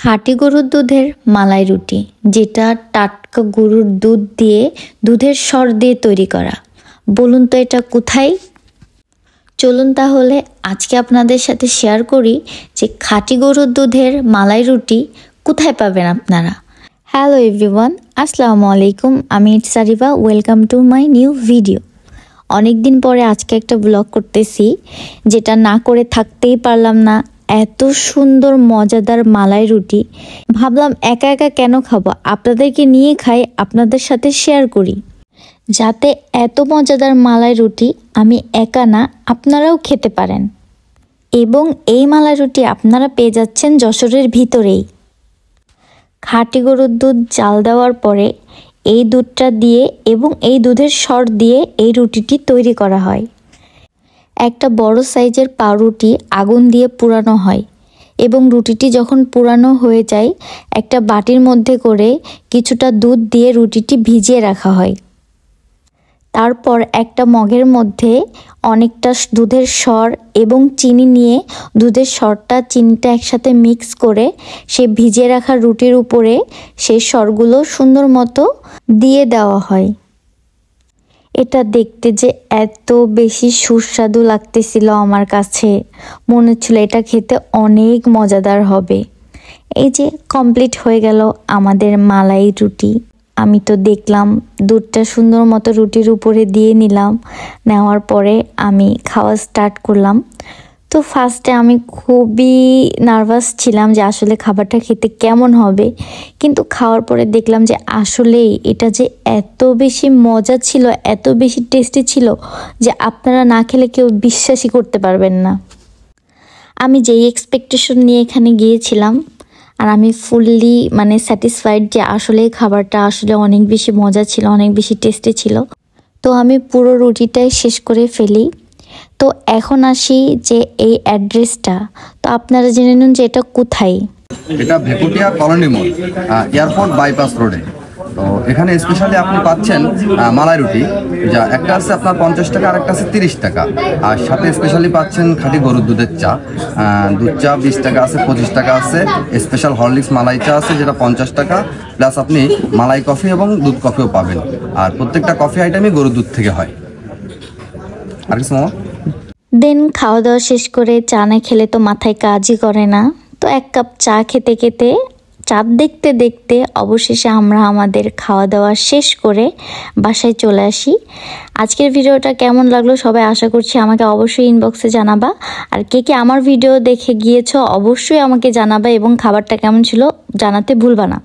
খাঁটি গরুর দুধের মালাই রুটি, যেটা টাটকা গরুর দুধ দিয়ে দুধের সর দিয়ে তৈরি করা। বলুন তো এটা কোথায়? চলুন তাহলে আজকে আপনাদের সাথে শেয়ার করি যে খাঁটি গরুর দুধের মালাই রুটি কোথায় পাবেন আপনারা। হ্যালো এভরিওয়ান, আসসালামু আলাইকুম। আমি it's Arifa, welcome to my new video. অনেক দিন পরে আজকে একটা ব্লগ করতেছি, যেটা না করে থাকতেই পারলাম না। এত সুন্দর মজাদার মালাই রুটি, ভাবলাম একা একা কেন খাবো, আপনাদেরকে নিয়ে খাই, আপনাদের সাথে শেয়ার করি, যাতে এত মজাদার মালাই রুটি আমি একা না, আপনারাও খেতে পারেন। এবং এই মালাই রুটি আপনারা পেয়ে যাচ্ছেন যশোরের ভিতরেই। খাঁটি গরুর দুধ জাল দেওয়ার পরে এই দুধটা দিয়ে এবং এই দুধের সর দিয়ে এই রুটিটি তৈরি করা হয়। একটা বড় সাইজের পাউরুটি আগুন দিয়ে পুরানো হয় এবং রুটিটি যখন পুরানো হয়ে যায় একটা বাটির মধ্যে করে কিছুটা দুধ দিয়ে রুটিটি ভিজিয়ে রাখা হয়। তারপর একটা মগের মধ্যে অনেকটা দুধের সর এবং চিনি নিয়ে দুধের সরটা চিনিটা একসাথে মিক্স করে সে ভিজিয়ে রাখা রুটির উপরে সেই সরগুলো সুন্দর মতো দিয়ে দেওয়া হয়। এটা দেখতে যে এত বেশি সুস্বাদু লাগতেছিল আমার কাছে, মনে হচ্ছিল এটা খেতে অনেক মজাদার হবে। এই যে কমপ্লিট হয়ে গেল আমাদের মালাই রুটি। আমি তো দেখলাম দুধটা সুন্দর মতো রুটির উপরে দিয়ে নিলাম। নেওয়ার পরে আমি খাওয়া স্টার্ট করলাম। তো ফার্স্টে আমি খুবই নার্ভাস ছিলাম যে আসলে খাবারটা খেতে কেমন হবে, কিন্তু খাওয়ার পরে দেখলাম যে আসলেই এটা যে এত বেশি মজা ছিল, এত বেশি টেস্টি ছিল যে আপনারা না খেলে কেউ বিশ্বাসই করতে পারবেন না। আমি যেই এক্সপেকটেশন নিয়ে এখানে গিয়েছিলাম, আর আমি ফুললি স্যাটিসফাইড যে আসলে খাবারটা আসলে অনেক বেশি মজা ছিল, অনেক বেশি টেস্টি ছিল। তো আমি পুরো রুটিটাই শেষ করে ফেলি। তো এখন আসি যে এই অ্যাড্রেসটা, তো আপনারা জেনে নিন যে এটা কোথায়। এটা ভেকুটিয়া কলোনি মোড়, এয়ারপোর্ট বাইপাস রোডে। তো এখানে স্পেশালি আপনি পাচ্ছেন মালাই রুটি, যা একটা আছে আপনার 50 টাকা আর একটা আছে 30 টাকা। আর সাথে স্পেশালি পাচ্ছেন খাঁটি গরুর দুধের চা। দুধ চা 20 টাকা আছে, 25 টাকা আছে। স্পেশাল হরলিক্স মালাই চা আছে যেটা 50 টাকা, প্লাস আপনি মালাই কফি এবং দুধ কফিও পাবেন। আর প্রত্যেকটা কফি আইটেমই গরুর দুধ থেকে হয়। আর কিছু মামা? দেন খাওয়া দাওয়া শেষ করে চা না খেলে তো মাথায় কাজই করে না। তো এক কাপ চা খেতে খেতে, চাঁদ দেখতে দেখতে অবশেষে আমরা আমাদের খাওয়া দাওয়া শেষ করে বাসায় চলে আসি। আজকের ভিডিওটা কেমন লাগলো সবাই আশা করছি আমাকে অবশ্যই ইনবক্সে জানাবা। আর কে কে আমার ভিডিও দেখে গিয়েছো অবশ্যই আমাকে জানাবা এবং খাবারটা কেমন ছিল জানাতে ভুলবা না।